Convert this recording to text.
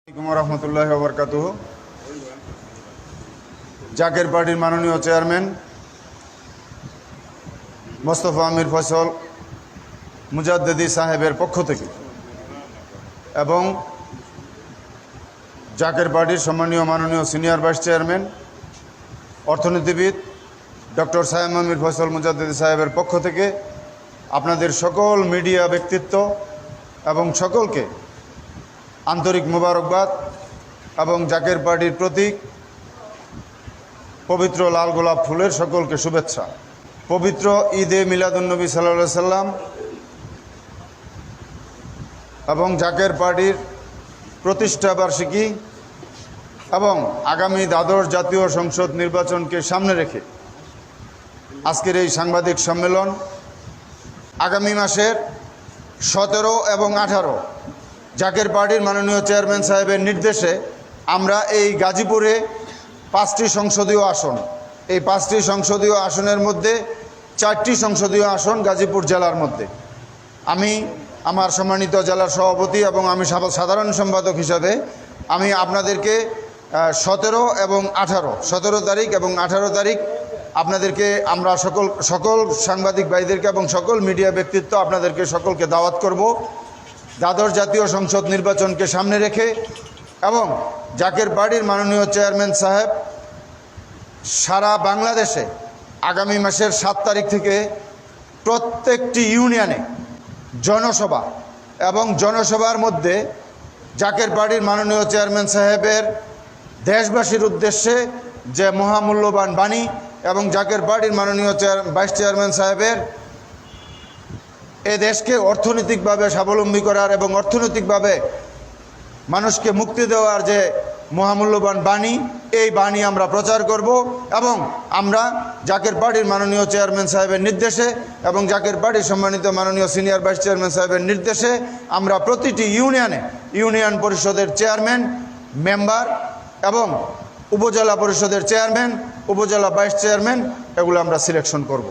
আসসালামু আলাইকুম রহমতুল্লাহি ওয়া বারাকাতুহু। জাকের পার্টির মাননীয় চেয়ারম্যান মোস্তফা আমির ফয়সল মুজাদ্দেদি সাহেবের পক্ষ থেকে এবং জাকের পার্টির সম্মানীয় মাননীয় সিনিয়র ভাইস চেয়ারম্যান অর্থনীতিবিদ ডক্টর সায়েম আমির ফয়সল মুজাদ্দেদি সাহেবের পক্ষ থেকে আপনাদের সকল মিডিয়া ব্যক্তিত্ব এবং সকলকে আন্তরিক মোবারকবাদ এবং জাকের পার্টির প্রতীক পবিত্র লাল গোলাপ ফুলের সকলকে শুভেচ্ছা। পবিত্র ঈদে মিলাদুন্নবী সাল্লাল্লাহু আলাইহি সাল্লাম এবং জাকের পার্টির প্রতিষ্ঠা বার্ষিকী এবং আগামী দ্বাদশ জাতীয় সংসদ নির্বাচনকে সামনে রেখে আজকের এই সাংবাদিক সম্মেলন আগামী মাসের 17 এবং 18 জাকের পার্টির মাননীয় চেয়ারম্যান সাহেবের নির্দেশে আমরা এই গাজীপুরে 5টি সংসদীয় আসন, এই 5টি সংসদীয় আসনের মধ্যে 4টি সংসদীয় আসন গাজীপুর জেলার মধ্যে আমি আমার সম্মানিত জেলার সভাপতি এবং আমি সাধারণ সম্পাদক হিসাবে আমি আপনাদেরকে 17 এবং 17 তারিখ এবং 18 তারিখ আপনাদেরকে আমরা সকল সাংবাদিক ভাইদেরকে এবং সকল মিডিয়া ব্যক্তিত্ব আপনাদেরকে সকলকে দাওয়াত করব দ্বাদশ জাতীয় সংসদ নির্বাচনকে সামনে রেখে এবং জাকের পার্টির মাননীয় চেয়ারম্যান সাহেব সারা বাংলাদেশে আগামী মাসের 7 তারিখ থেকে প্রত্যেকটি ইউনিয়নে জনসভা এবং জনসভার মধ্যে জাকের পার্টির মাননীয় চেয়ারম্যান সাহেবের দেশবাসীর উদ্দেশ্যে যে মহামূল্যবান বাণী এবং জাকের পার্টির মাননীয় ভাইস চেয়ারম্যান সাহেবের এ দেশকে অর্থনৈতিকভাবে স্বাবলম্বী করার এবং অর্থনৈতিকভাবে মানুষকে মুক্তি দেওয়ার যে মহামূল্যবান বাণী, এই বাণী আমরা প্রচার করব এবং আমরা জাকের পার্টির মাননীয় চেয়ারম্যান সাহেবের নির্দেশে এবং জাকের পার্টির সম্মানিত মাননীয় সিনিয়র ভাইস চেয়ারম্যান সাহেবের নির্দেশে আমরা প্রতিটি ইউনিয়নে ইউনিয়ন পরিষদের চেয়ারম্যান, মেম্বার এবং উপজেলা পরিষদের চেয়ারম্যান, উপজেলা ভাইস চেয়ারম্যান এগুলো আমরা সিলেকশন করব।